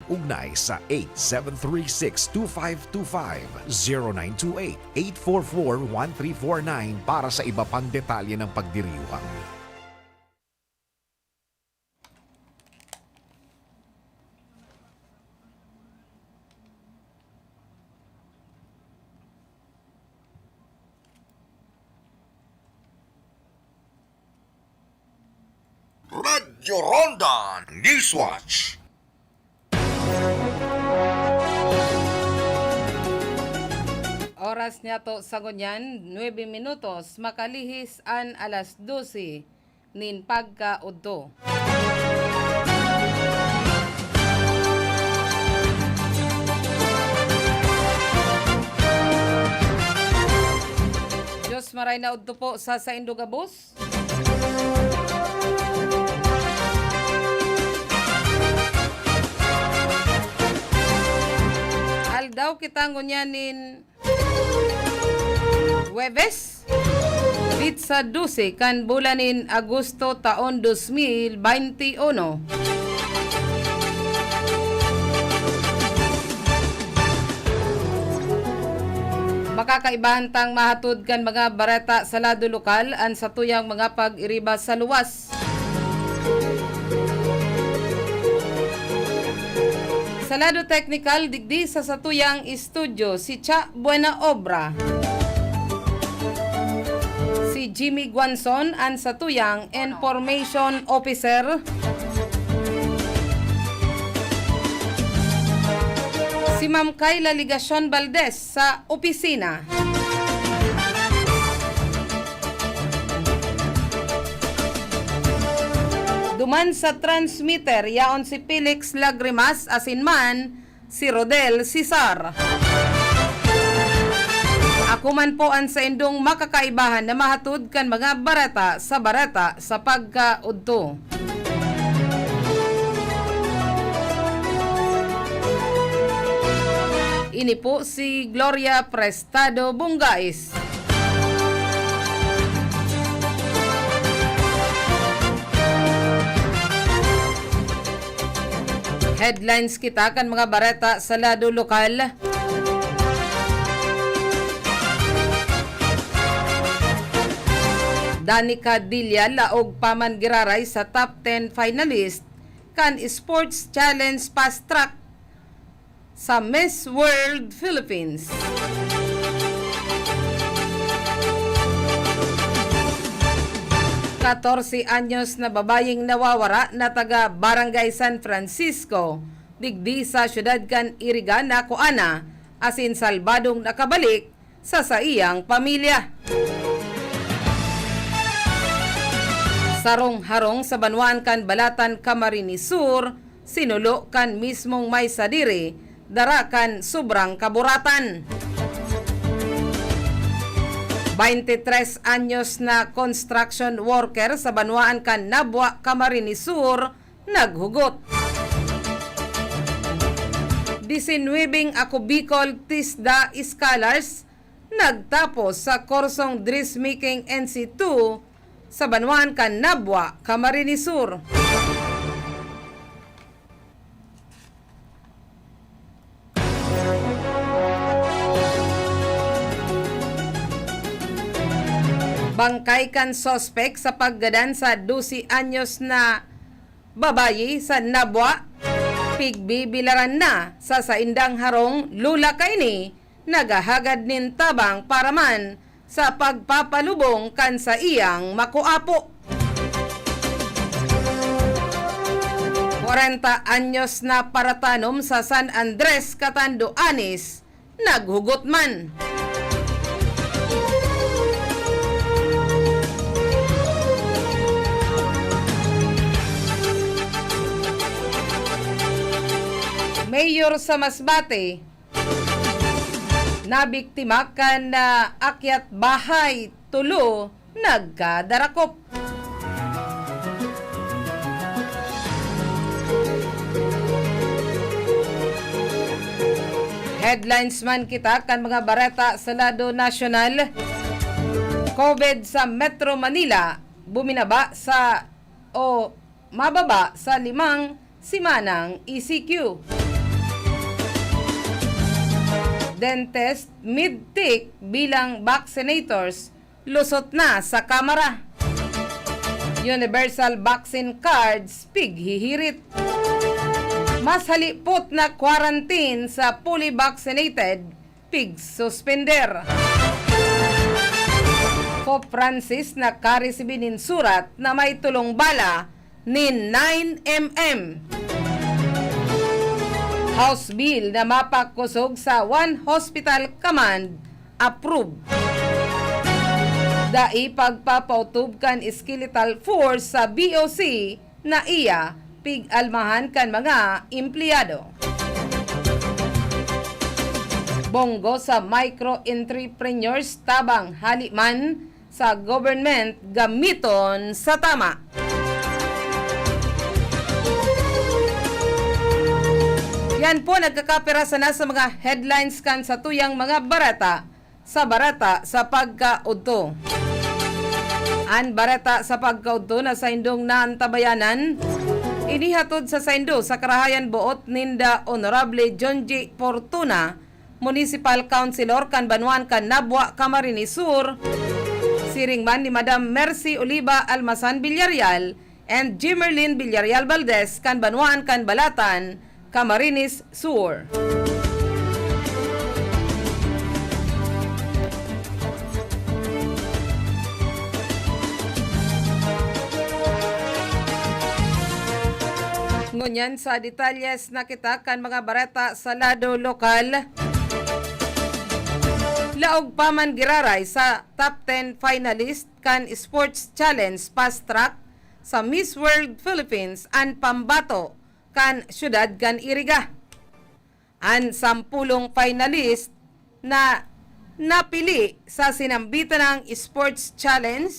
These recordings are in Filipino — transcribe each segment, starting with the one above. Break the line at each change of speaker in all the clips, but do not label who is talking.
Mag-ugnay sa 8736-2525, 0928-844-1349 para sa iba pang detalye ng pagdiriwang.
Radyo Ronda Newswatch.
Oras niya to sa gunyan, 9 minutos, makalihis an alas 12 nin Pagkaudto. Diyos maray na udto po sa Indogabos. Aldaw kita ngunyanin Huwebes Pizza 12 kan bulanin Agosto taon 2021. Makakaibahan tang mahatod kan mga bareta sa lado lokal an sa tuyang mga pag-iriba sa luwas. Sa lado technical, digdi sa satuyang studio, si Cha Buena Obra. Si Jimmy Guanzon, ang satuyang Information Officer. Si Ma'am Kayla Ligacion Valdez sa opisina. Duman sa transmitter, yaon si Felix Lagrimas, asinman si Rodel Cesar. Ako man po ang sa indong makakaibahan na mahatod kan mga bareta sa Pagkaudto. Ini po si Gloria Prestado Bongais. Headlines kita kan mga bareta sa lado lokal. Danica Dilla laog paman giraray sa top 10 finalist kan Sports Challenge Fast Track sa Miss World Philippines. Katorse anyos na babayeng nawawara na taga Barangay San Francisco, digdi sa syudad kan Iriga na kuana, asin salbadong nakabalik sa iyang pamilya. Sarong-harong sa banwaan kan Balatan, Camarines Sur, sinulo kan mismong may sadiri, darakan sobrang kaburatan. 23 anyos na construction worker sa banwaan kan Nabwa, Camarines Sur, naghugot. 19 ako Bicol Tisda Scholars nagtapos sa kursong dressmaking NC2 sa banwaan kan Nabwa, Camarines Sur. Bangkay kan sospek sa paggadan sa 12 anyos na babayi sa Nabwa. Pigbibilaran na sa saindang harong lula kaini nagahagad nin tabang para man sa pagpapalubong kan sa iyang makuapo. 40 anyos na paratanom sa San Andres, Catanduanes, naghugot man. Mayor sa Masbate, nabiktima kan na akyat bahay tulo nagkadarakop. Headlines man kita kan mga bareta sa lado nasyonal. COVID sa Metro Manila buminaba sa mababa sa 5 simanang ECQ. dentist mid-tick bilang vaccinators lusot na sa kamara. Universal vaccine cards pighihirit. Mas halipot na quarantine sa fully vaccinated pig suspender. Pope Francis na karesibinin surat na may tulong bala ni 9mm. House bill na mapakusog sa One Hospital Command approved. Dai pagpapautub kan skeletal force sa BOC na iya pig-almahan kan mga empleyado. Bonggo sa micro-entrepreneurs tabang haliman sa government gamiton sa tama. Yan po nagkakapirasa na sa mga headlines kan sa tuyang mga barata sa Pagkaudto. An barata sa Pagkaudto na sa indong naantabayanan, inihatod sa saindo sa Karahayan Buot ninda Honorable John J. Fortuna, Municipal Councilor kan Banuan kan Nabwa, Camarines Sur, siringman ni Madam Mercy Oliva Almasan Villarreal and Jimerlin Villarreal Valdez kan Banuan kan Balatan, Camarines Sur. Ngunyan sa detalyes na kita kan mga barata sa lado lokal. Laog pa man giraray sa top 10 finalist kan Sports Challenge Fast Track sa Miss World Philippines an Pambato kan syudad kan Iriga. An 10 finalist na napili sa sinambitan ng Sports Challenge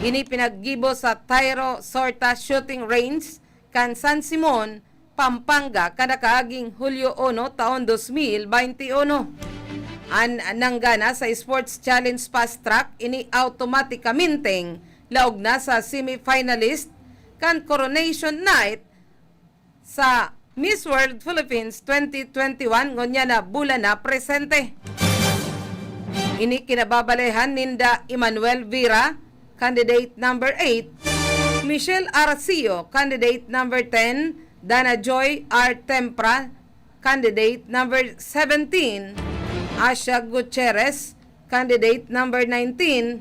ini pinaggibo sa Tyro Sorta Shooting Range kan San Simon, Pampanga kada kaaging Hulyo 1 taon 2021. An nanggana sa Sports Challenge Fast Track ini automatikamente laog na sa semi-finalist kan Coronation Night sa Miss World Philippines 2021 ngonya na bulan na presente. Ini kinababalehan ninda Emmanuel Vera, candidate number 8, Michelle Arcio, candidate number 10, Dana Joy R. Tempra, candidate number 17, Asha Gutierrez, candidate number 19,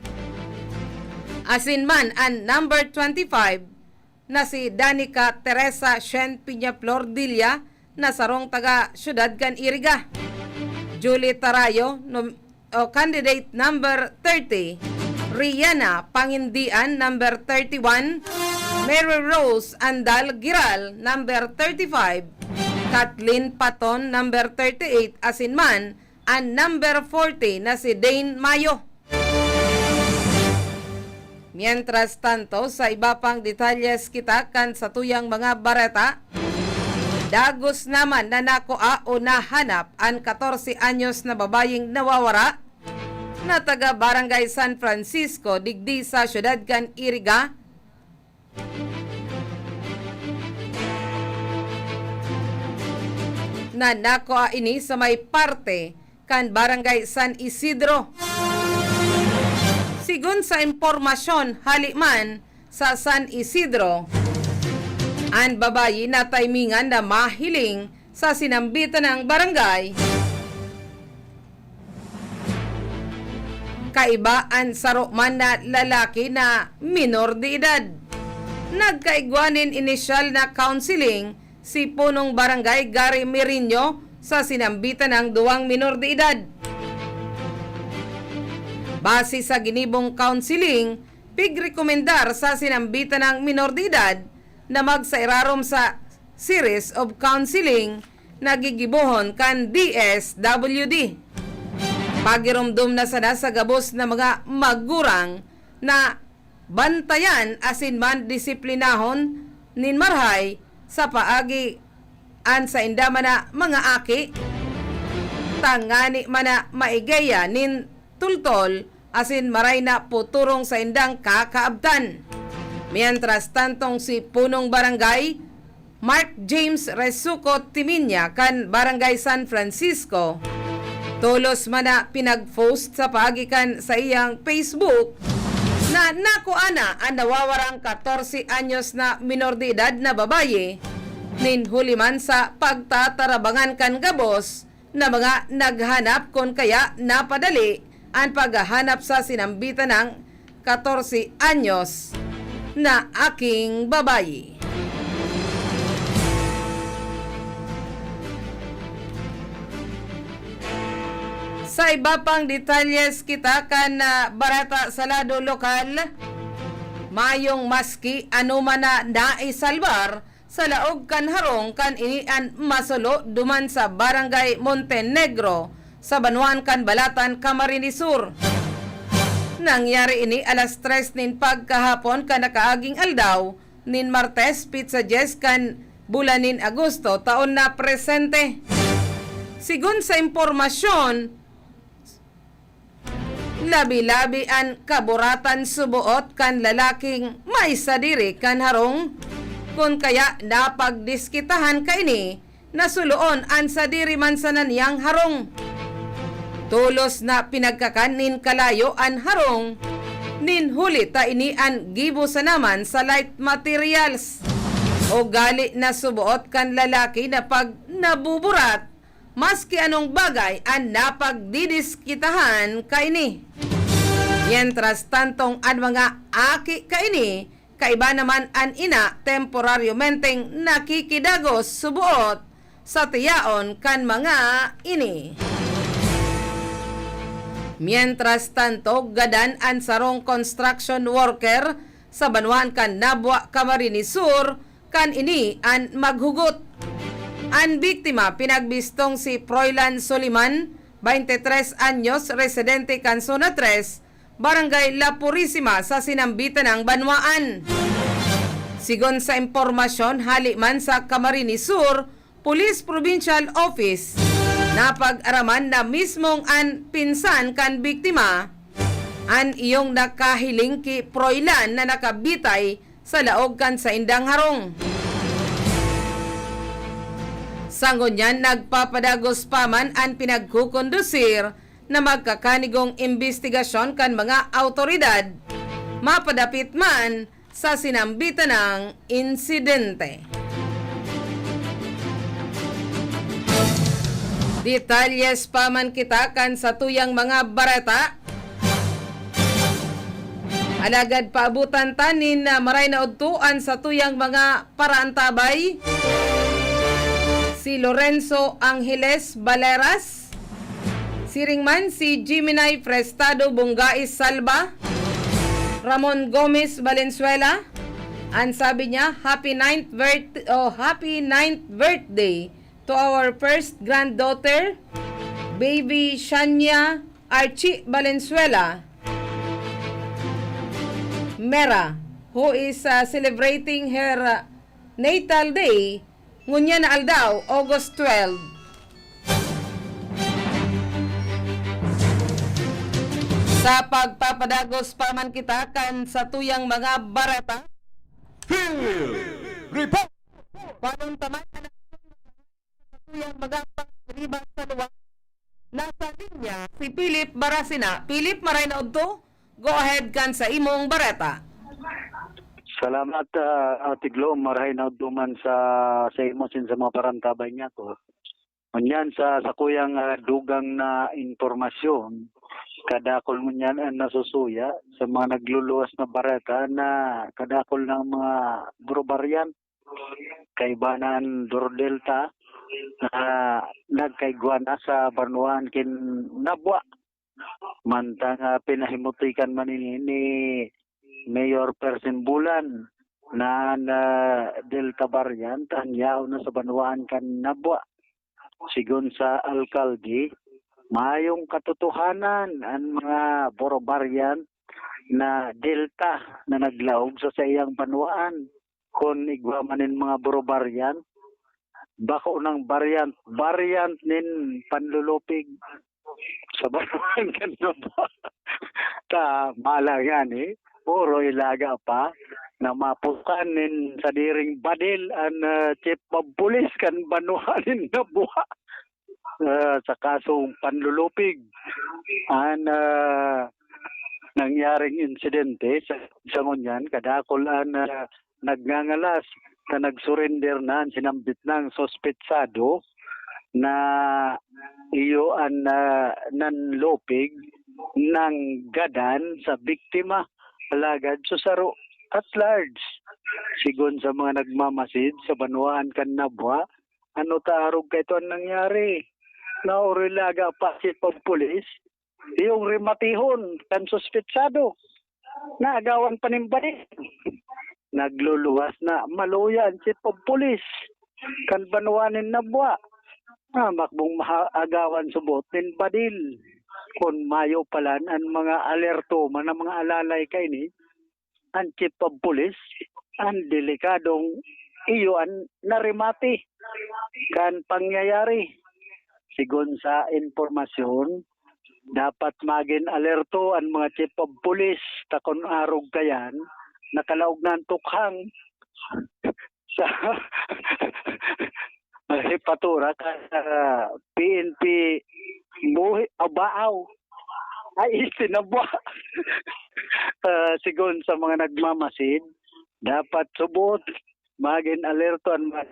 asinman ang number 25 na si Danica Teresa Shen Piñaflor Dilla na sarong taga syudad kan Iriga, Julie Tarayo, candidate number 30, Rihanna Pangindian, number 31, Mary Rose Andal Giral, number 35, Kathleen Paton, number 38, asinman ang number 40 na si Dane Mayo. Mientras tanto, sa iba pang detalyes kita kan sa tuyang mga barata, dagos naman na nakoa o nahanap ang 14 anyos na babayeng nawawara na taga Barangay San Francisco, digdi sa syudad kan Iriga. Na nakoa ini sa may parte kan Barangay San Isidro. Sigun sa impormasyon haliman sa San Isidro, ang babayi na timingan na mahiling sa sinambitan ng barangay, kaibaan sa man na lalaki na minor de edad. Nagkaigwanin inisyal na counseling si punong barangay Gary Merino sa sinambitan ng 2 minor de edad. Base sa ginibong counseling, pigrekomendar sa sinambitan ng minor de edad na magsairarom sa series of counseling na gigibohon kan DSWD. Pagirumdum na sana sa gabos na mga magurang na bantayan asin disiplinahon nin marhay sa paagi an sa indama na mga aki, tangani mana maigaya nin tultol asin maray na puturong sa indang kakaabtan. Mientras tantong si punong barangay Mark James Resuco Timinya kan Barangay San Francisco, Tulos man na pinag-post sa pagikan sa iyang Facebook na nakuana ang nawawarang 14 anyos na minor de edad na babaye ninhuli man sa pagtatarabangan kan gabos na mga naghanap kon kaya napadali ang paghahanap sa sinambitan ng 14 anyos na aking babaye. Sa iba pang detalyes kita kan Bareta sa lado lokal, mayong maski anuman na naisalbar sa laog kan harong kan inian masulo duman sa barangay Montenegro sa Banuan kan Balatan, Camarines Sur. Nangyari ini alas 3 nin pagkahapon kan nakaaging aldaw nin Martes pizza Jess kan bulan nin Agosto taon na presente. Sigun sa impormasyon, labi-labi ang kaburatan subuot kan lalaking may sadiri kan harong kun kaya napagdiskitahan kaini nasuloon ang sadiri man sa naniyang harong. Tulos na pinagkakanin kalayo ang harong ninhuli ta ini ang gibo sa naman sa light materials o gali na subuot kan lalaki na pag nabuburat maski anong bagay ang napagdidiskitahan kaini. Mientras tantong ang mga aki kaini, kaiba naman ang ina temporaryomenteng nakikidagos subuot sa tiyaon kan mga ini. Mientras tanto, gadan ang sarong construction worker sa Banuan kan Nabwa, Camarines Sur, kan ini ang maghugot. Ang biktima pinagbistong si Froilan Soliman, 23 anyos, residente kan Zona 3, Barangay La Purisima sa sinambitan ng Banwaan. Sigon sa impormasyon, haliman sa Camarines Sur Police Provincial Office, napag-araman na mismong ang pinsan kan biktima, ang iyong nakahiling ki Froilan na nakabitay sa laog kan sa indang harong. Sangon yan, nagpapadagos pa man ang pinagkukondusir na magkakanigong investigasyon kan mga autoridad, mapadapit man sa sinambitan ng insidente. Detalyes pa man kita kan sa tuyang mga bareta. Alagad paabutan tanin na maray na udtuan sa tuyang mga paraantabay. Si Lorenzo Angeles Baleras, siringman si Jiminay Prestado Bongais Salva, Ramon Gomez Valenzuela. Ang sabi niya, happy 9th birthday to our first granddaughter, baby Shania Archie Valenzuela Mera, who is celebrating her natal day ngunya na aldaw, August 12. Sa pagpapadagos pa man kita kan sa tuyang mga bareta.
Report!
Panuntaman na sa tuyang mga pagriban sa luwa. Nasa linya si Philip Barasina. Philip, maray na udto. Go ahead kan sa imong bareta.
Salamat Ate Glo, marahay na duman sa imo sin sa mga parantabay niya ko. Unyan sa kuyang dugang na informasyon, kadakol mo niyan ang nasusuya sa mga nagluluwas na bareta na kadakol ng mga brobaryan, kaibanan Dordelta na nagkaigwana sa Banuan kin Nabwa. Mantang pinahimutikan man ni Mayor Persin Bulan na Delta variant ang yaw na sa Banuan kan Nabwa. Sigon sa alkalde, mayong katotohanan ang mga boro variant na Delta na naglaog sa iyang Banuan. Kung igwamanin mga boro variant, bako ng variant nin panlulupig sa Banuan kan Nabwa. Ta malangan puro ilaga pa na mapukanin sa diring badil ang chief of police kan Banuanin na buha. sa kasong panlulupig. Nangyaring insidente sa ngunyan, kadakol nagngangalas na nagsurrender na sinambit ng sospetsado na iyo nanlupig ng gadan sa biktima alagad susaro at large. Sigon sa mga nagmamasid sa Banwaan kan Nabwa, ano taarog ka ito ang nangyari? Naurilaga pa si pagpulis, yung rematihon kan sospetsado, naagawan panimbalik. Nagluluwas na maluyan si pagpulis kan Banwanin Nabwa. Makbong agawan subot nin badil. Kung mayo palan ang mga alerto man ang mga alalay kay ni, ang chief of police, ang delikadong iyo ang narimati kan pangyayari. Sigon sa informasyon, dapat maging alerto ang mga chief of police takon arog kayan, nakalaog ng tukhang sa hipatura ka PNP buhi abaaw ay isinabwa. Sigon sa mga nagmamasid, dapat subot maging alerto ang mga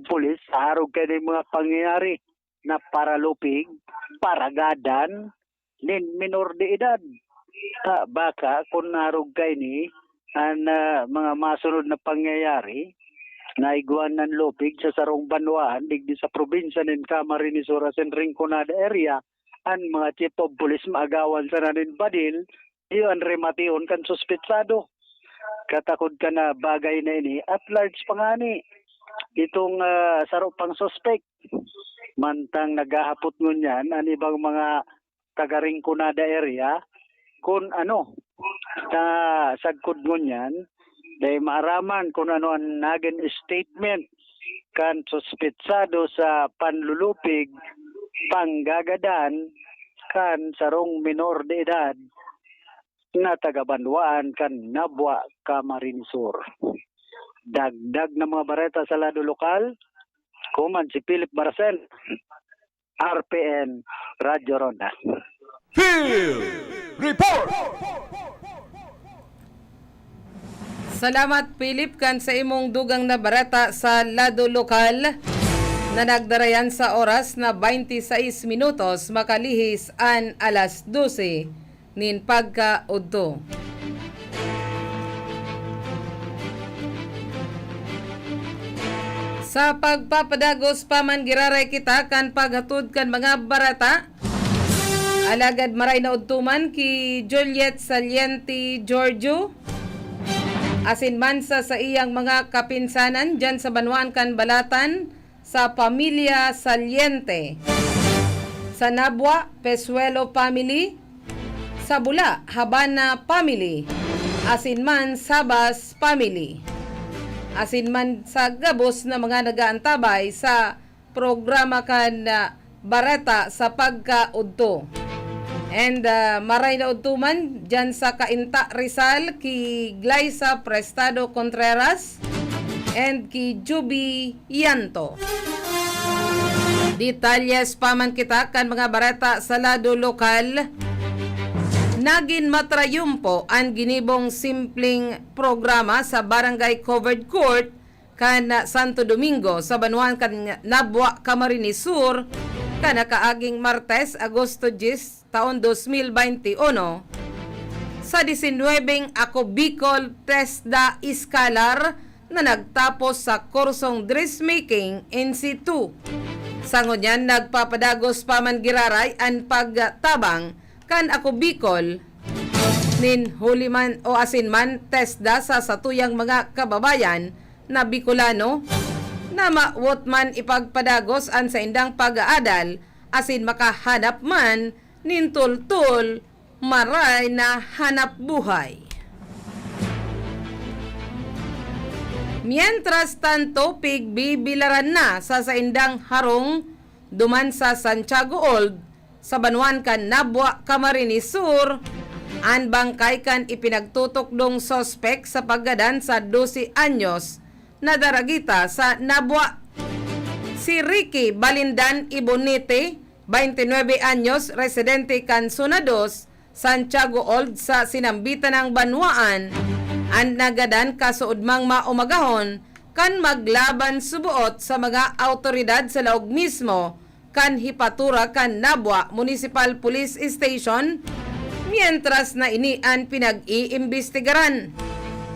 pulis sa arog kayo mga pangyayari na paralupig, paragadan, nin minor de edad. Baka kung narog kayo ni ang mga masunod na pangyayari na iguan ng lupig sa sarong Banwaan, digdi sa probinsya ng Camarines Sur and Rinconada area, ang mga chief of police maagawan sa nanin badil, iyon rematihon kan sospetsado. Katakod ka na bagay na ini at large pangani. Itong saro pang suspect. Mantang naghahapot ngunyan ang ibang mga taga Rinconada area kung ano na sagkod ngunyan dahil maaraman kung ano ang naging statement kan sospetsado sa panlulupig, panggagadan kan sarong minor de edad na taga-Banwaan kan Nabwa, Camarines Sur. Dagdag na mga bareta sa lado lokal, kuman si Philip Barcel, RPN Radio Ronda.
Field Report!
Salamat Philip kan sa imong dugang na barata sa lado lokal na nagdarayan sa oras na 26 minutos makalihis an alas 12 nin Pagkaudto. Sa pagpapadagos pa man giraray kita kan paghatod kan mga barata, alagad maray na udtuman ki Juliet Saliente Giorgio asin man sa iyang mga kapinsanan dyan sa Banwaan kan Balatan sa pamilya Saliente, sa Nabwa Pesuelo family, sa Bula Habana family, asin man Sabas family, asin man sa gabos na mga nagaantabay sa programa kan Bareta sa Pagkaudto. And maray na udtuman dyan sa Kainta Rizal ki Glyza Prestado Contreras and ki Juby Yanto. Detalyes paman kita kan mga bareta sa lado lokal. Nagin matrayumpo ang ginibong simpleng programa sa Barangay Covered Court kan Santo Domingo sa Banwaan kan Nabwa, Camarines Sur kan kaaging Martes, Agosto 10 taon 2021 sa 19 Ako Bicol Tesda Iskalar na nagtapos sa kursong dressmaking NC2. Sa ngunyan nagpapadagos paman giraray ang pagtabang kan Ako Bicol nin huliman o asinman Tesda sa satuyang mga kababayan na Bicolano na mawot man ipagpadagos an sa indang pag-aadal asin makahanap man nin tultul maray na hanap buhay. Mientras tanto, pigbibilaran na sa indang harong duman sa Santiago Old sa Banwaan kan Nabwa, Camarines Sur, an bangkay kan ipinagtutok dong sospek sa paggadan sa 12 anyos na daragita sa Nabwa. Si Ricky Balindan Ibonite 29 anyos, residente kan Zona 2, Santiago Old sa sinambitan ng Banwaan, ang nagadan kasuudmang maumagahon kan maglaban subuot sa mga autoridad sa laog mismo kan hipatura kan Nabwa Municipal Police Station mientras na inian pinag-iimbestigaran.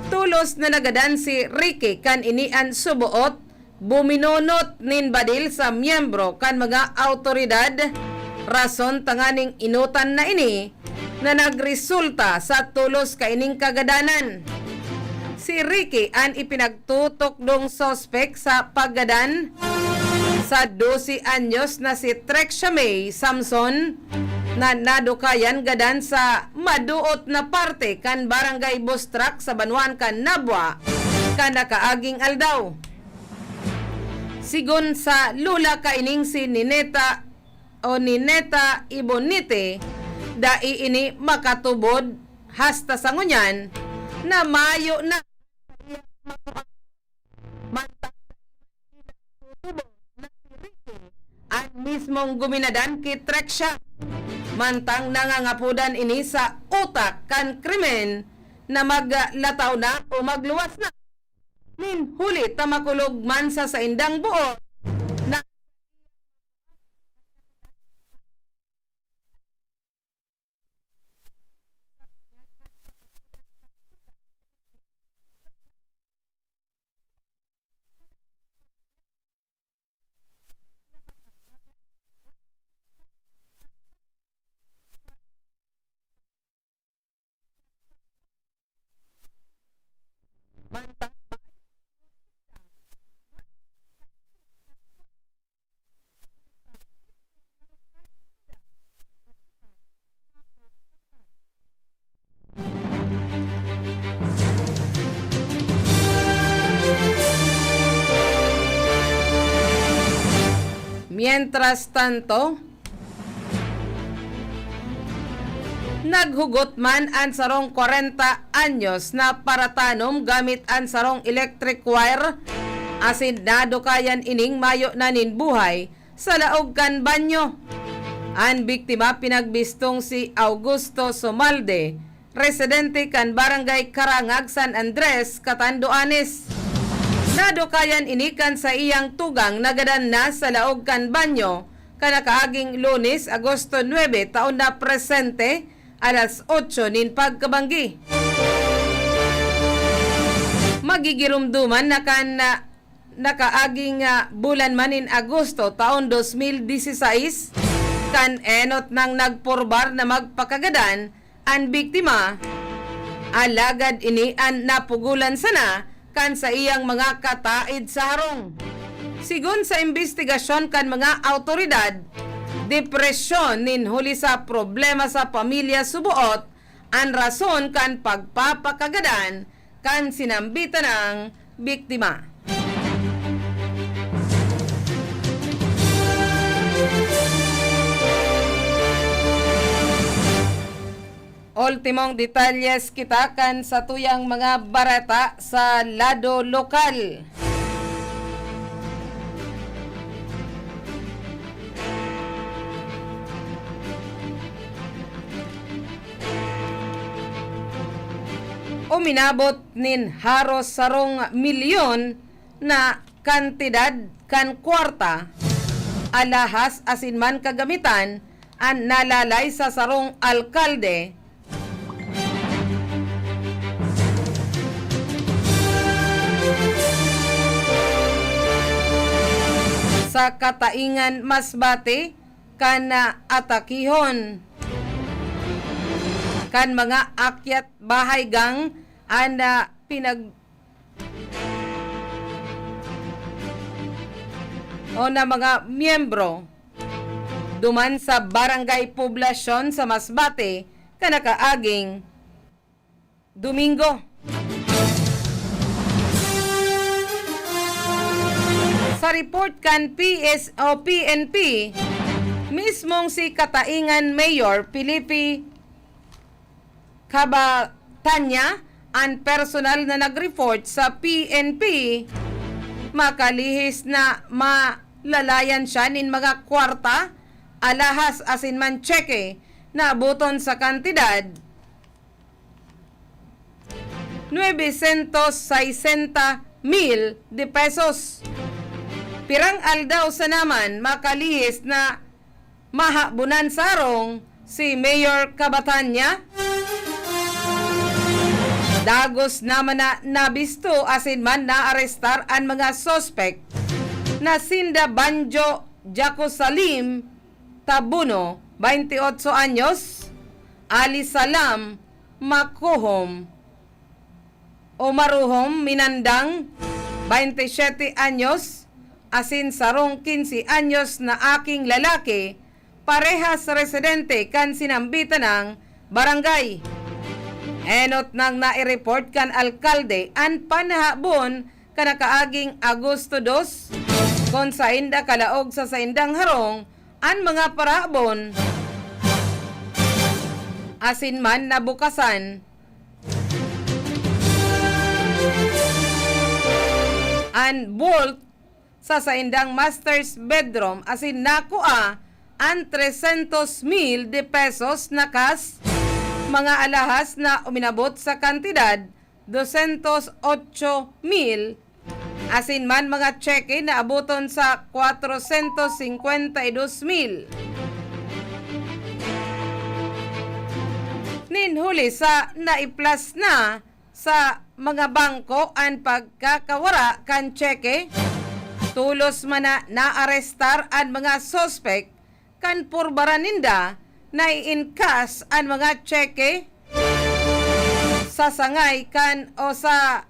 Tulos na nagadan si Ricky kan inian subuot buminonot nin badil sa miyembro kan mga autoridad rason tanganing inutan na ini na nagresulta sa tulos kaining kagadanan. Si Ricky ang ipinagtutok dong sospek sa paggadan sa 12 anyos na si Trexia May Samson na nadukayan gadan sa maduot na parte kan barangay Bostrak sa Banwaan kan Nabwa kan nakaaging aldaw. Sigon sa lula kaining si Nineta Ibonite, dai ini makatubod hasta sa ngunyan na mayo na ang mismong guminadan kay Trexia. Mantang nangangapudan ini sa utak kan krimen na maglataw na o magluwas na. Nin huli tamakulog man sa indang buo na mientras tanto, naghugot man ang sarong 40 anyos na paratanom gamit ang sarong electric wire asin nadukayan ining mayo na ninbuhay sa laog kan banyo. Ang biktima pinagbistong si Augusto Somalde, residente kan barangay Karangag, San Andres, Catanduanes. Nadukayan inikan sa iyang tugang nagadan na sa laog kan banyo kanakaaging Lunes, Agosto 9, taon na presente, alas 8 nin pagkabanggi. Magigirumduman na kan nakaaging bulan manin Agosto taon 2016 kan enot nang nagporbar na magpakagadan ang biktima. Alagad ini ang napugulan sana kan sa iyang mga kataid sa harong. Sigun sa investigasyon kan mga autoridad, depresyon nin huli sa problema sa pamilya subuot ang rason kan pagpapakagadan kan sinambitan ng biktima. Ultimong detalyes kita kan sa tuyang mga bareta sa lado lokal. Uminabot nin haros sarong milyon na kantidad kan kwarta alahas asinman kagamitan ang nalalay sa sarong alkalde sa Kataingan Masbate kan atakihon kan mga akyat bahay gang ana na mga miyembro duman sa barangay poblasyon sa Masbate kanakaaging Domingo. Sa report kan PNP, mismong si Kataingan Mayor Felipe Cabatanya ang personal na nag-report sa PNP, makalihis na malalayan siya nin mga kwarta alahas asinman cheque na abuton sa kantidad 960,000 de pesos. Pirang aldaw sa naman makalihis na mahabunan sarong si Mayor Cabatanya. Dagos naman na nabisto asin man naarestar ang mga sospek na Sinda Banjo Jaco Salim Tabuno, 28 anyos, Ali Salam Makuhom o Maruhom Minandang, 27 anyos, asin sarong 15 anyos na aking lalaki, parehas residente kan sinambitan ng barangay. Enot nang nai-report kan alkalde an panahabon kanakaaging Agosto 2 kon sa inda kalaog sa saindang harong an mga parahabon asin man nabukasan an bolt sa saindang master's bedroom asin nakua an 300,000 de pesos na cash, mga alahas na uminabot sa kantidad 208,000 asin man mga cheque na abuton sa 452,000. Ninhuli sa naiplas na sa mga bangko ang pagkakawara kan cheque. Tulos man na naarestar ang mga sospek kan purbaraninda na i-encash ang mga cheque sa sangay kan o sa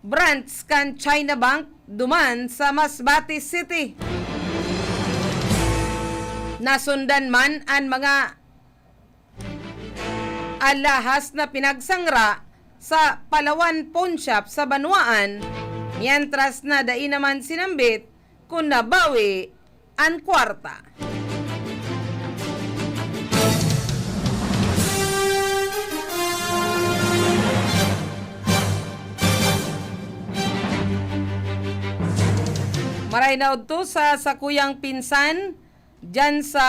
branch kan China Bank duman sa Masbate City. Nasundan man ang mga alahas na pinagsangra sa Palawan Pawn Shop sa Banwaan, mientras na dai naman sinambit kung nabawi ang kwarta. Maray na to sa sakuyang pinsan dyan sa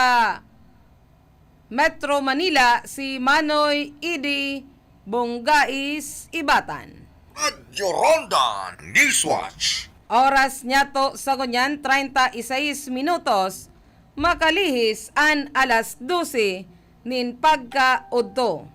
Metro Manila, si Manoy Idi Bongais Ibatan.
Radyo Ronda Newswatch.
Oras niya to sa kunyan 36 minutos, makalihis an alas 12 nin Pagkaudto.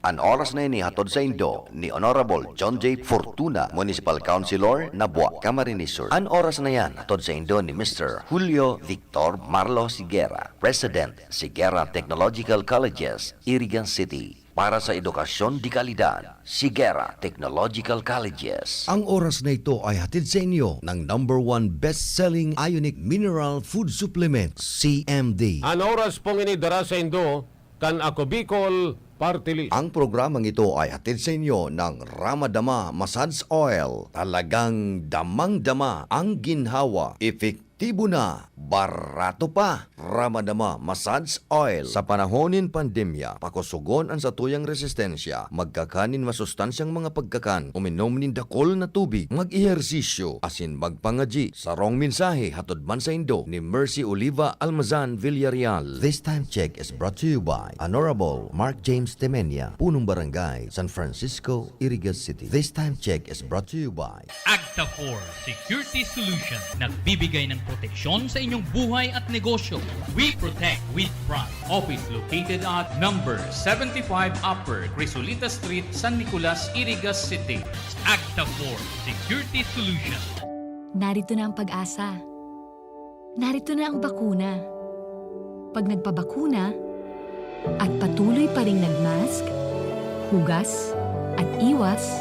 An oras na ini hatod sa Indo ni Honorable John J. Fortuna, Municipal Councilor, Nabua, Camarines Sur. An oras na yan hatod sa Indo ni Mr. Julio Victor Marlo Sigera, President, Sigera Technological Colleges, Iriga City. Para sa edukasyon di kalidad, Sigera Technological Colleges.
Ang oras na ito ay hatid sa inyo ng #1 best-selling Ionic Mineral Food Supplement, CMD.
Ang oras pong inidara sa Indo, kan ako Bicol Party List.
Ang programang ito ay hatid sa inyo ng Ramadama Massage Oil. Talagang damang-dama ang ginhawa. Epektibo na, barato pa. Ramadama Massage Oil. Sa panahonin pandemya, pakusugon ang satuyang resistensya, magkakanin masustansyang mga pagkakan, uminom nin dakol na tubig, mag-ehersisyo, asin magpangaji. Sarong mensahe hatod man sa Indo ni Mercy Oliva Almazan Villarreal. This time check is brought to you by Honorable Mark James Temenia, Punong Barangay, San Francisco, Iriga City. This time check is brought to you by
Agta4 Security Solution. Nagbibigay ng proteksyon sa inyong buhay at negosyo. We protect with pride. Office located at number 75 Upper Crisolita Street, San Nicolas, Iriga City. Agta4 Security Solution.
Narito na ang pag-asa. Narito na ang bakuna. Pag nagpabakuna at patuloy pa ring nagmask, hugas at iwas,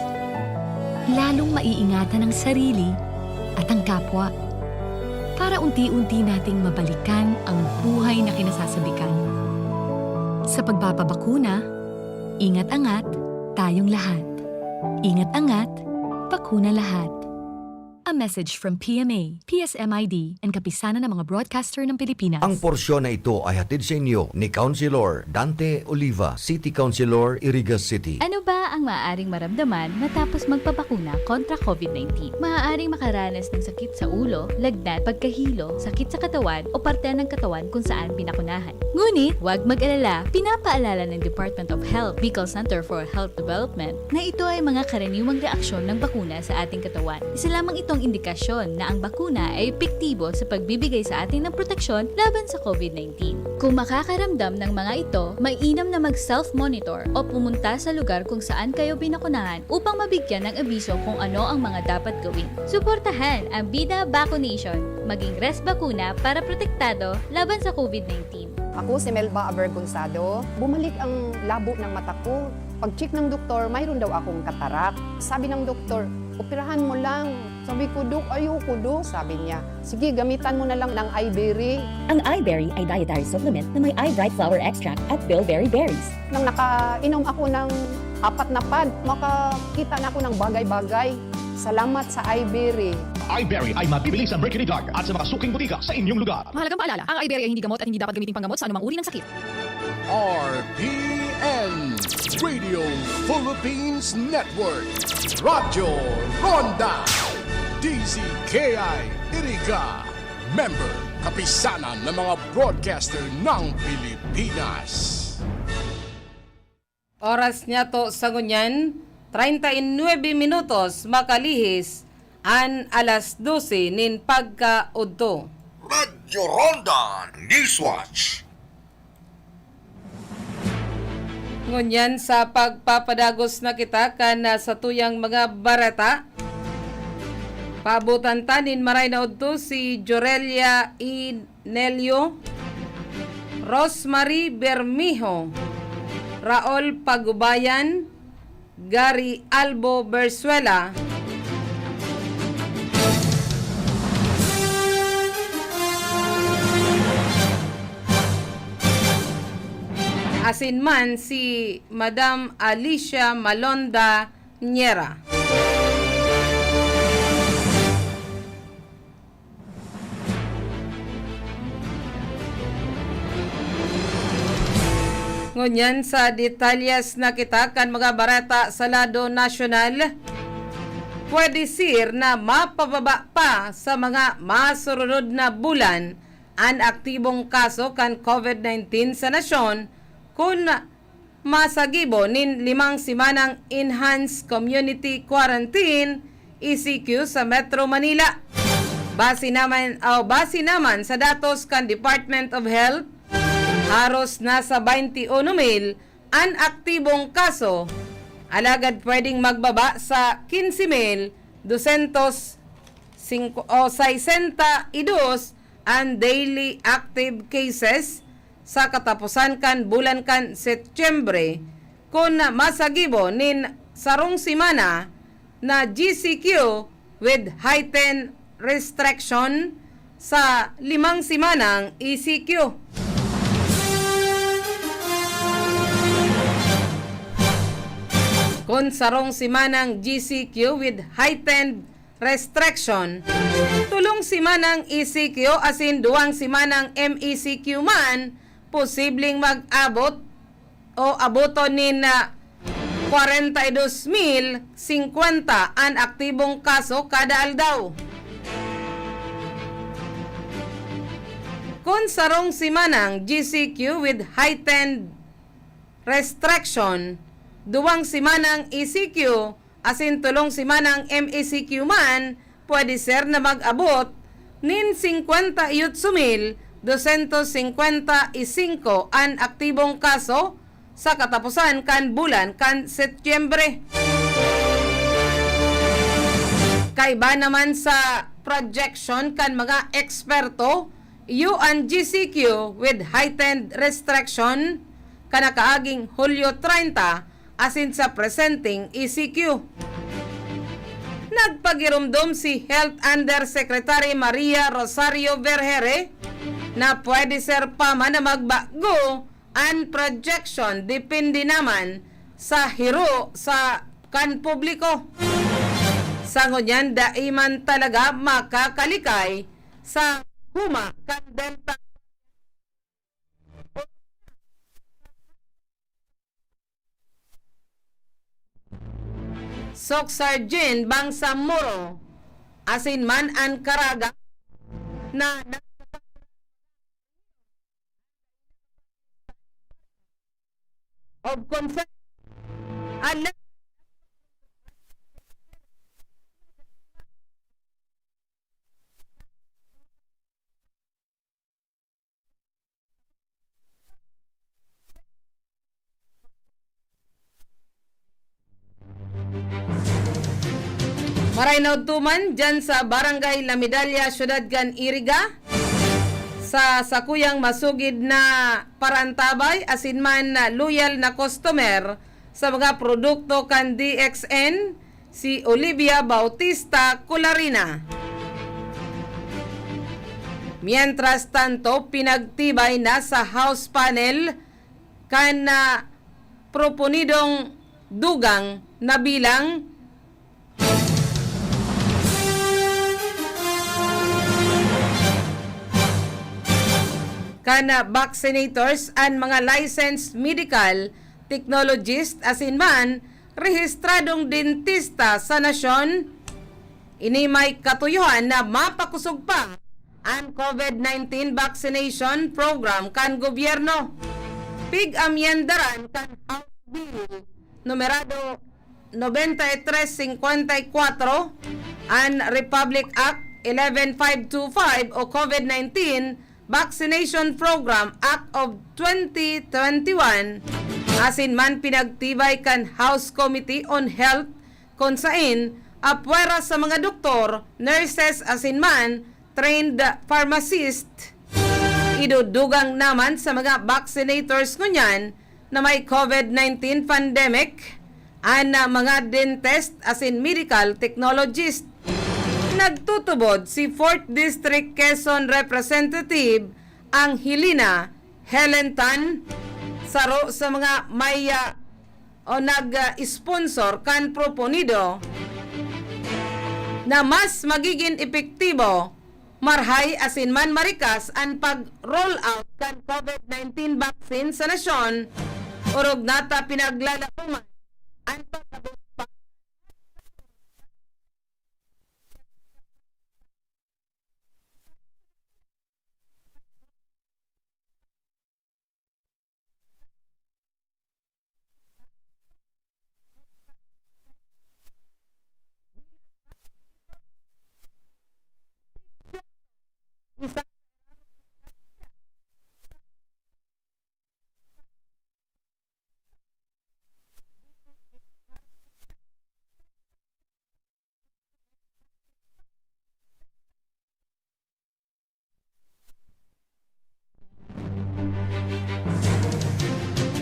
lalong maiingatan ang sarili at ang kapwa para unti-unti nating mabalikan ang buhay na kinasasabikan. Sa pagpapabakuna, ingat-angat tayong lahat. Ingat-angat, bakuna lahat. A message from PMA, PSMID, and Kapisanan ng mga Broadcaster ng Pilipinas.
Ang porsyon na ito ay hatid sa inyo ni Councilor Dante Oliva, City Councilor, Iriga City.
Ano ba ang maaaring maramdaman matapos magpabakuna kontra COVID-19? Maaaring makaranas ng sakit sa ulo, lagnat, pagkahilo, sakit sa katawan o parte ng katawan kung saan pinakunahan. Ngunit, huwag mag-alala, pinapaalala ng Department of Health, Bicol Center for Health Development, na ito ay mga karaniwang reaksyon ng bakuna sa ating katawan. Isa lamang itong indikasyon na ang bakuna ay epektibo sa pagbibigay sa atin ng proteksyon laban sa COVID-19. Kung makakaramdam ng mga ito, mainam na mag-self-monitor o pumunta sa lugar kung saan kayo binakunahan upang mabigyan ng abiso kung ano ang mga dapat gawin. Suportahan ang Bida Vaccination, maging rest bakuna para protektado laban sa COVID-19.
Ako si Melba Avergonzado. Bumalik ang labo ng mata ko. Pag-check ng doktor, mayroon daw akong katarak. Sabi ng doktor, operahan mo lang. Sabi ko, Dok, ayoko, Dok. Sabi niya, sige, gamitan mo na lang ng iBerry.
Ang iBerry ay dietary supplement na may iBright flower extract at bilberry berries.
Nang nakainom ako ng 4 na pad, makakita na ako ng bagay-bagay. Salamat sa iBerry.
iBerry ay mabibili sa Mercury Drug at sa mga suking butika sa inyong lugar.
Mahalagang paalala, ang iBerry ay hindi gamot at hindi dapat gamitin panggamot sa anumang uri ng sakit.
RPN Radio Philippines Network. Radyo Ronda. DZKI Iriga. Member, kapisanan ng mga broadcaster ng Pilipinas.
Oras niya to sa ngunyan, 39 minutos makalihis an alas 12 nin Pagkaudto.
Radyo Ronda Newswatch.
Ngunyan sa pagpapadagos na kita kan sa tuyang mga bareta. Pabutan tanin maray na udto si Jorelia Inelio, Rosemary Bermijo, Raul Pagubayan, Gary Albo Bersuela, asinman si Madam Alicia Malonda Niera. Ngunyan sa detalyas na kita kan mga bareta sa lado nasyonal, pwede sir na mapababa pa sa mga masurunod na bulan ang aktibong kaso kan COVID-19 sa nasyon kung masagibo nin 5 simanang Enhanced Community Quarantine ECQ sa Metro Manila. Base naman sa datos kan Department of Health, haros nasa 21,000 ang aktibong kaso, alagad pwedeng magbaba sa 15,262 ang daily active cases sa katapusan kan bulan kan Setyembre kung masagibo nin sarong simana na GCQ with heightened restriction sa 5 simanang ECQ. Kung sarong simanang GCQ with heightened restriction, 3 simanang ECQ asin 2 simanang MECQ man, posibleng mag-abot o aboton nin 42,050 ang aktibong kaso kada aldaw. Kung sarong simanang GCQ with heightened restriction, 2 simanang ECQ asin 3 simanang MECQ man, pwede ser na mag-abot nin 58,255 ang aktibong kaso sa katapusan kan bulan kan Setyembre. Kaiba naman sa projection kan mga eksperto, ang GCQ with heightened restriction kanakaaging Hulyo 30 asin sa presenting ECQ. Nagpagirumdum si Health Undersecretary Maria Rosario Vergere na pwede ser pa man na magbago ang projection depende naman sa hiro sa kan publiko. Sangonyan daiman talaga makakalikay sa huma kan Delta. Sok Sargent Bangsa Moro asin man an karaga na of concern ala Maraynaw tuman dyan sa Barangay La Medalla, Syudad Gan Iriga. Sa sakuyang masugid na parantabay, asin man na loyal na customer sa mga produkto kan DXN, si Olivia Bautista Colarina. Mientras tanto, pinagtibay na sa House panel kan na proponidong dugang na bilang kana vaccinators and mga licensed medical technologist asin man rehistradong dentista sa nasyon. Ini may katuyuhan na mapakusog pa ang COVID-19 vaccination program kan gobyerno. Pig-amyendaran kan House Bill numerado 9354 and Republic Act 11525 o COVID-19 Vaccination Program Act of 2021 asin man pinagtibay kan House Committee on Health kung saan apwera sa mga doktor, nurses asin man trained pharmacist idudugang naman sa mga vaccinators kunyan na may COVID-19 pandemic and mga dentist asin medical technologist. Nagtutubod si 4th District Quezon Representative Angelina Helen Tan saro sa mga may nag-sponsor kan proponido na mas magiging epektibo marhay asin man marikas ang pag-roll out kan COVID-19 vaccine sa nasyon urog nata pinaglalaungan ang pagkabot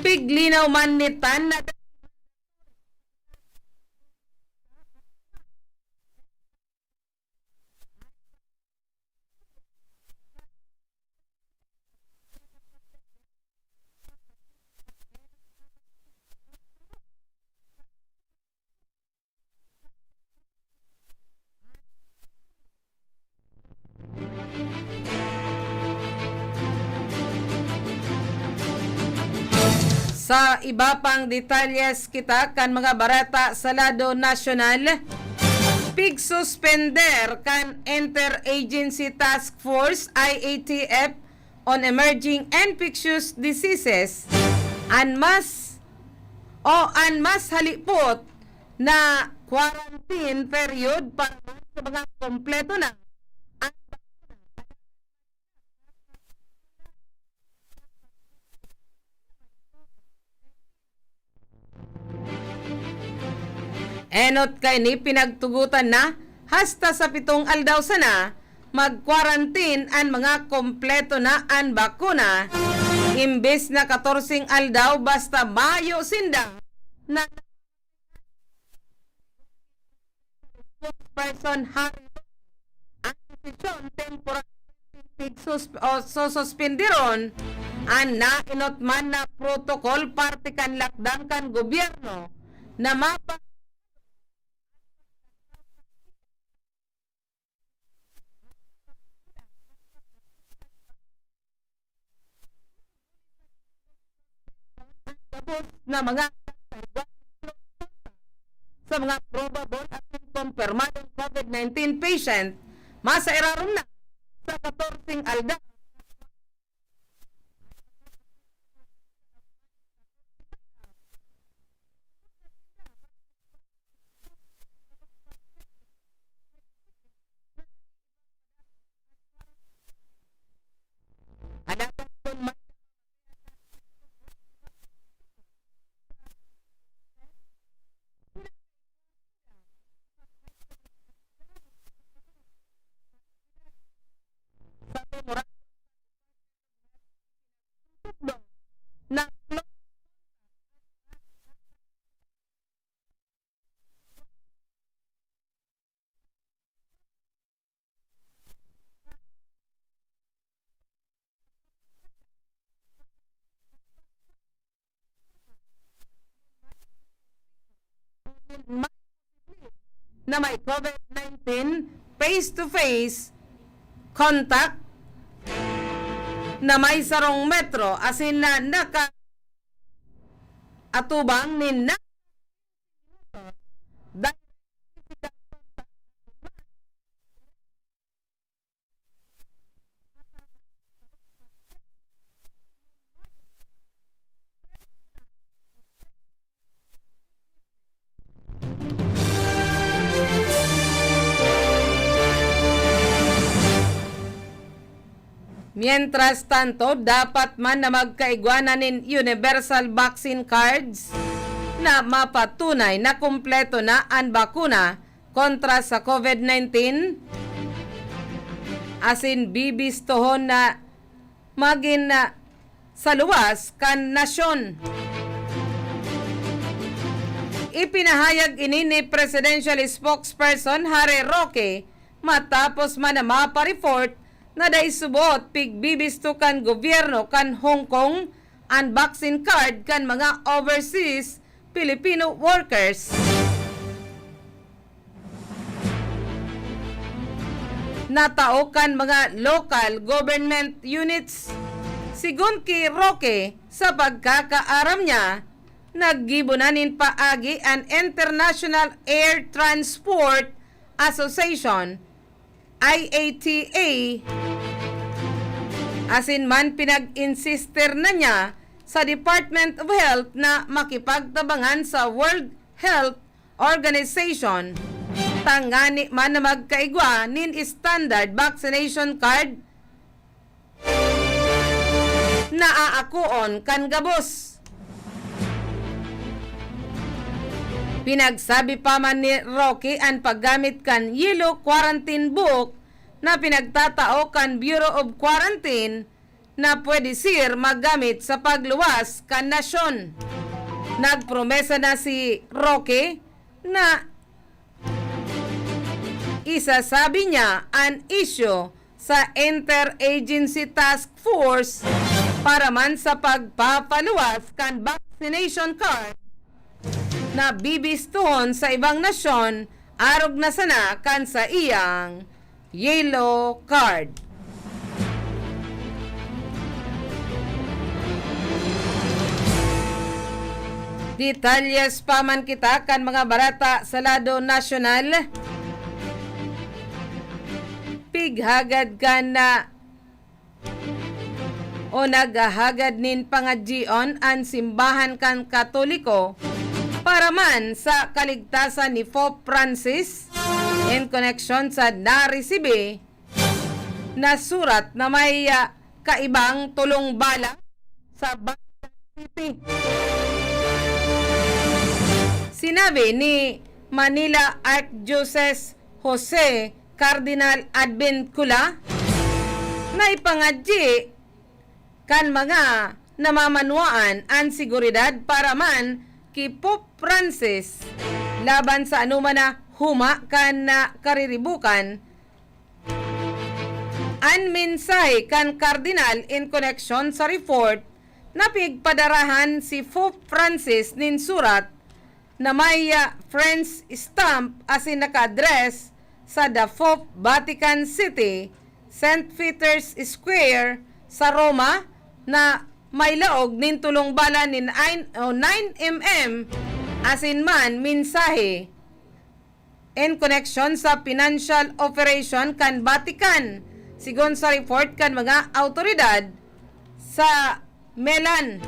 piglinaw man ni Tan na sa iba pang detalyes kita kan mga barata sa lado nasyonal. Pig-suspender kan Interagency Task Force IATF on Emerging Infectious Diseases an mas halipot na quarantine period para sa mga kompleto na enot kay ni pinagtugutan na hasta sa 7 aldaw sana mag-quarantine ang mga kompleto na ang bakuna imbes na 14 aldaw basta mayo sinda na person hari ang desisyon temporary suspendiron ang nainot man na protocol parte kan lakdan kan gobyerno na mapa na mga sa mga probable at confirmadong COVID-19 patient, masairaron na sa 14 alda. Na may COVID-19 face-to-face contact na may sarong metro asin na naka atubang ni na Mientras tanto, dapat man na magkaigwanan ng universal vaccine cards na mapatunay na kumpleto na ang bakuna kontra sa COVID-19 asin bibistohon na maging na sa luwas kan nasyon. Ipinahayag ini ni Presidential Spokesperson Harry Roque matapos man na mapa-report na day subot pigbibisto kan gobyerno kan Hong Kong ang vaccine card kan mga overseas Filipino workers. Natao kan mga local government units. Sigun kay Roque, sa pagkakaaram niya, naggibunanin paagi ang International Air Transport Association IATA asin man pinag-insister na niya sa Department of Health na makipagtabangan sa World Health Organization tangani man na magkaigwa nin standard vaccination card na aakuon kan gabos. Pinagsabi pa man ni Rocky ang paggamit kan yellow quarantine book na pinagtatao kan Bureau of Quarantine na pwede sir maggamit sa pagluwas kan nasyon. Nagpromesa na si Rocky na isasabi niya ang issue sa Interagency Task Force para man sa pagpapaluwas kan vaccination card na bibistuhon sa ibang nasyon arog na sana kan sa iyang yellow card. Detalyes pa man kita kan mga barata sa lado nasyonal. Pighagad ka na o naghahagad nin pangadjion ang simbahan kan Katoliko para man sa kaligtasan ni Pope Francis in connection sa naresibe na surat na may kaibang tulong bala sa Vatican City. Sinabi ni Manila Archdiocese Jose Cardinal Advincula na ipangadji kan mga namamanuan ang seguridad para man ki Pope Francis laban sa anuman na huma kan na kariribukan an mensahe kan kardinal in connection sa report na pigpadarahan si Pope Francis nin surat na may French stamp asin naka-address sa the Pope Vatican City, St. Peter's Square sa Roma na may laog nin tulong bala nin 9mm asin man mensahe in connection sa financial operation kan Vatican sigon sa report kan mga autoridad sa Melan.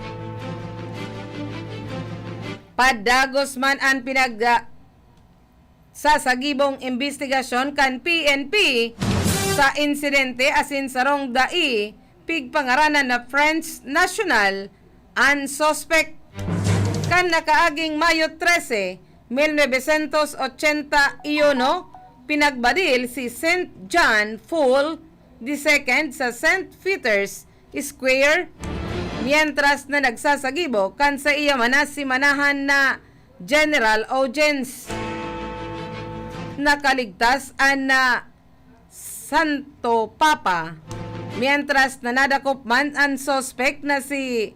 Padagos man ang sasagibong investigasyon kan PNP sa insidente asin sarong dai pigpangaranan na French National ang suspect kan nakaaging Mayo 13, 1981 pinagbadil si St. John Paul II sa St. Peter's Square mientras na nagsasagibo kan sa iya si manahan na General Audience. Nakaligtas ang na Santo Papa mientras na nadakop man ang suspect na si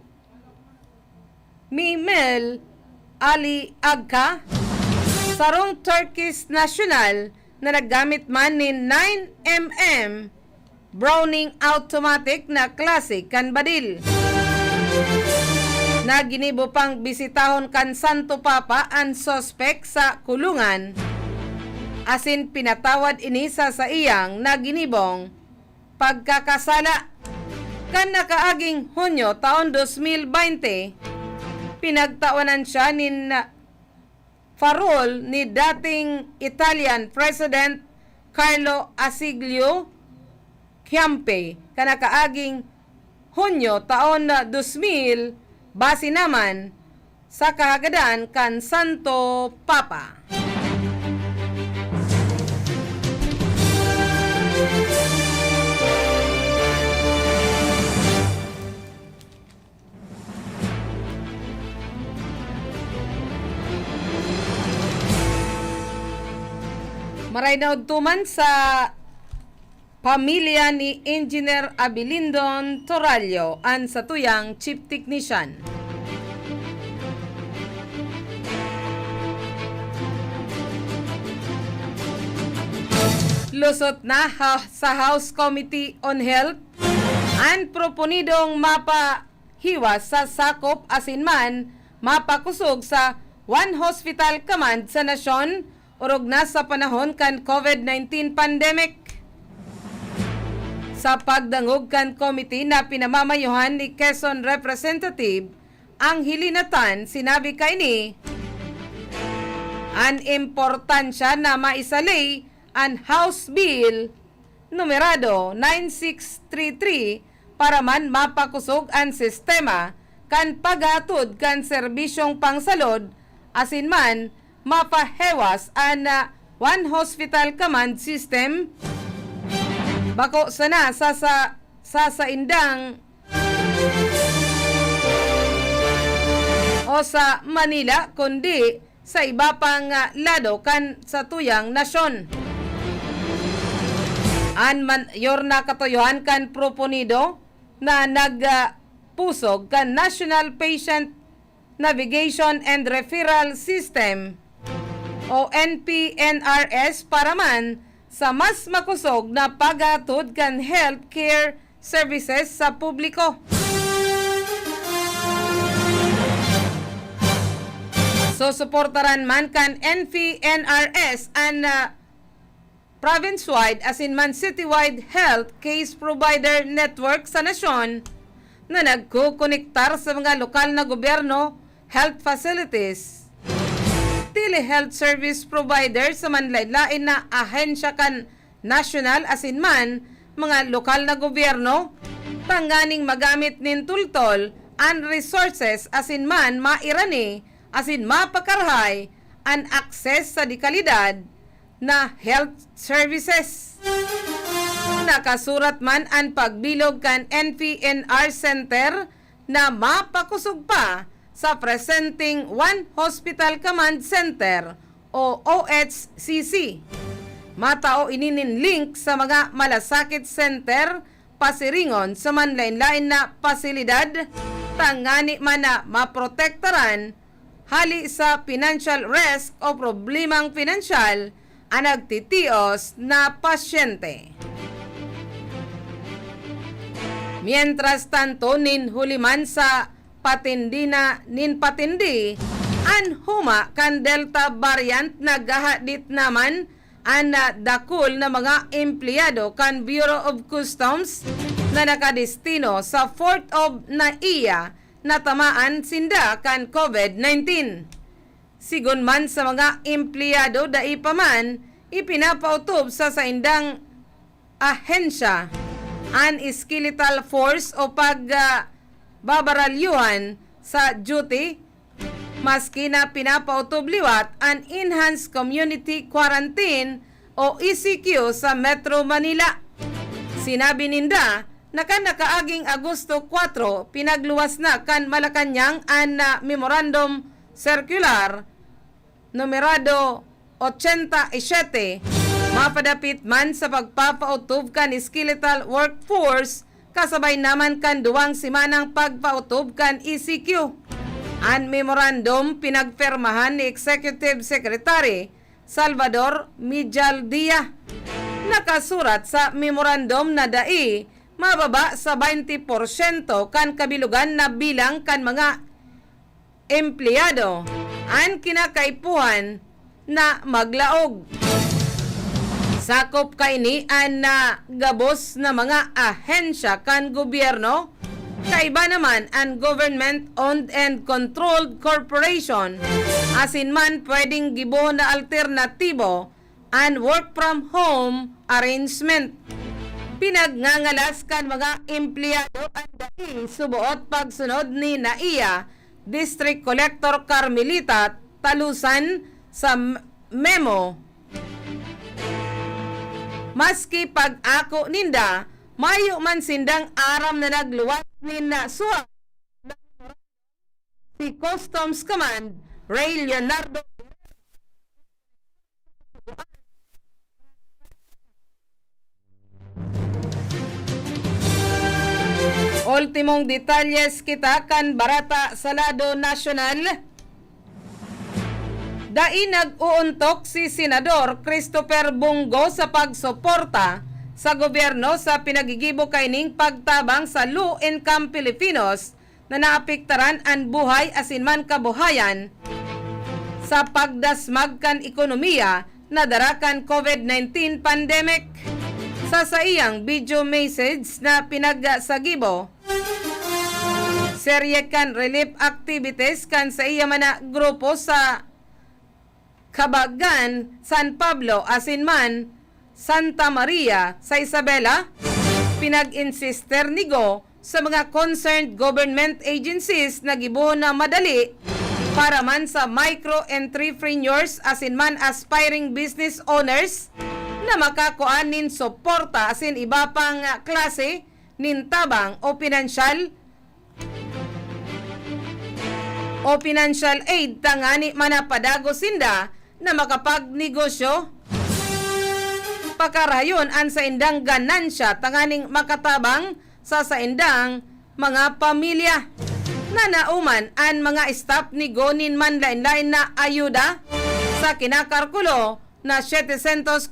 Mimel Ali Agka sarong Turkish national na naggamit man ni 9mm Browning automatic na classic kan badil. Naginibo pang bisitahon kan Santo Papa ang suspect sa kulungan asin pinatawad ini sa iyang naginibong pagkakasala. Kan nakaaging Hunyo taon 2020 pinagtawanan siya nin farol ni dating Italian President Carlo Asigilio Chiampe kanakaaging Hunyo taon 2000 base naman sa kahagadan kan Santo Papa. Maray na tuman sa pamilya ni Engineer Abilindon Toralio ang satuyang chief technician. Lusot na sa House Committee on Health ang proponidong mapahiwas sa sakop asinman mapakusog sa One Hospital Command sa nasyon urog na sa panahon kan COVID-19 pandemic. Sa pagdangog kan committee na pinamamayuhan ni Quezon Representative ang hilinatan, sinabi kay ni ang importansya na maisalay ang House Bill numerado 9633 para man mapakusog ang sistema kan paghatod kan serbisyong pangsalod asin man mapahewas ang One Hospital Command System bako sana sa indang o sa Manila kundi sa iba pang lado kan sa tuyang nasyon. An mayor na katoyohan kan proponido na nagpusog kan National Patient Navigation and Referral System o NPNRS para man sa mas makusog na paghatod kan healthcare services sa publiko. So suportaran man kan NPNRS ang province-wide asin man city-wide health case provider network sa nasyon na nagkukonektar sa mga lokal na gobyerno health facilities, telehealth service provider sa manlain-lain na ahensya kan national asin man mga lokal na gobyerno tangganing magamit nin tultol ang resources asin man mairani asin mapakarhay ang access sa dikalidad na health services. Nakasurat man ang pagbilog kan NPNR Center na mapakusog pa sa presenting One Hospital Command Center o OHCC. Matao ininin link sa mga malasakit center pasiringon sa manlain-lain na pasilidad tangani man na maprotektaran hali sa financial risk o problemang pinansyal ang nagtitios na pasyente. Mientras tanto, ninhuliman sa patindi an huma kan Delta variant naghahadit naman ang dakul na mga empleyado kan Bureau of Customs na nakadestino sa Fort of Naiya na tamaan sinda kan COVID-19. Sigun man sa mga empleyado dai pa man ipinapautob sa saindang ahensya an skeletal force o babarelyuhan sa duty maski na pinapautob liwat an enhanced community quarantine o ECQ sa Metro Manila. Sinabi ninda na kan nakaaging Agosto 4 pinagluwas na kan Malacañang an memorandum circular numerado 87 mapadapit man sa pagpapautob kan skeletal workforce kasabay naman kan duwang simanang pagpautob kan ECQ. An memorandum pinagpermahan ni Executive Secretary Salvador Mijaldia. Nakasurat sa memorandum na dai mababa sa 20% kan kabilugan na bilang kan mga empleyado an kinakaipuhan na maglaog. Sakop kaini an gabos na mga ahensya kan gobyerno, kaiba naman ang government-owned and controlled corporation, asin man pwedeng gibo na alternatibo and work from home arrangement. Pinagngangalas kan mga empleyado ang dahil subuot pagsunod ni Naiya District Collector Carmelita Talusan sa memo. Maski pag-ako ninda, mayo man sindang aram na nagluwas ninda suwa si Customs Command Ray Leonardo Ultimong detalyes kita kan Bareta Salado National. Dai nag-uuntok si Senador Christopher Bongo sa pagsuporta sa gobyerno sa pinagigibo kaining pagtabang sa low-income Filipinos na naapektaran ang buhay asin man kabuhayan sa pagdasmag kan ekonomiya na darakan COVID-19 pandemic. Sa saiyang video message na pinagsagibo, serye kan relief activities kan sa iya mana grupo sa Kabagan, San Pablo, asin man Santa Maria sa Isabela, pinag-insister ni Go sa mga concerned government agencies na gibo na madali para man sa micro-entrepreneurs asin man aspiring business owners na makakuan nin suporta asin iba pang klase nin tabang o financial aid tangani manapadago sinda na makapagnegosyo pakarayon an sa indang ganansya tanganing makatabang sa indang mga pamilya na nauman an mga staff ni gonin man lain-lain na ayuda sa kinakalkulo na 742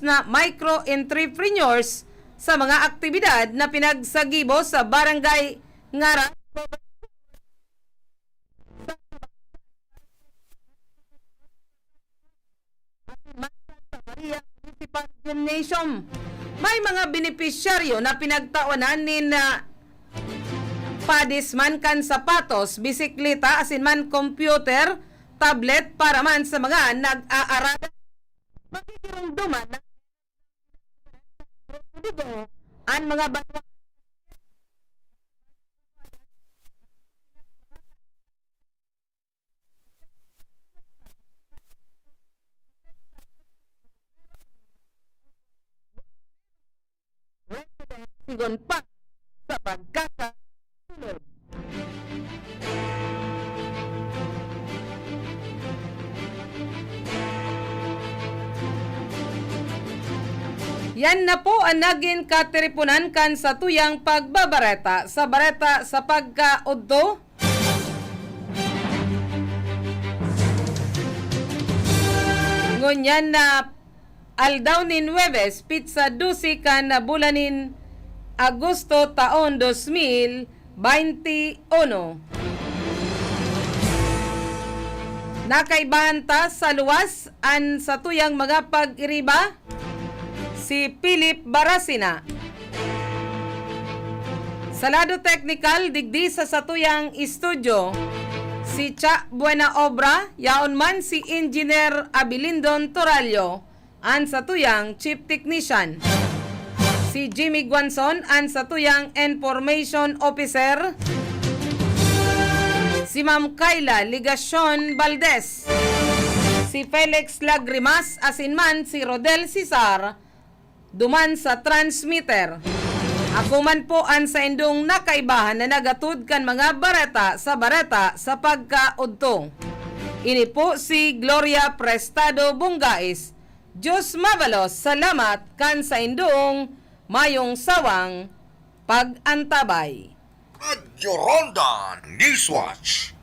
na micro-entrepreneurs sa mga aktibidad na pinagsagibo sa barangay Ngara Municipal Gymnasium. May mga benepisyaryo na pinagtaonan ni padis man kan sapatos, bisikleta, asin man computer, tablet para man sa mga nag-aaralan. Magkikirungduman na ang mga banwa sigon pa sa pagkakasunod. Yan na po ang naging katiripunan kan sa tuyang pagbabareta sa Bareta sa Pagkaudto. Ngunyan na aldaw nin Webes, pizza 12 kan na bulanin Agosto taon 2021. Nakaibanta sa luwas an sa tuyang mga pag-iriba si Philip Barasina. Sa lado technical digdi sa satuyang estudyo si Cha Buena Obra, yaon man si Engineer Abilindon Torallo an satuyang chief technician. Si Jimmy Guanzon an satuyang information officer. Si Ma'am Kayla Ligacion Valdez, si Felix Lagrimas, asinman si Rodel Cesar, duman sa transmitter. Ako man po an sa indong nakaibahan na nagatud kan mga bareta sa pagkaudto. Ini po si Gloria Prestado Bongais. Diyos mabalos, salamat kan sa indong mayong sawang pag-antabay.
Radyo Ronda Newswatch.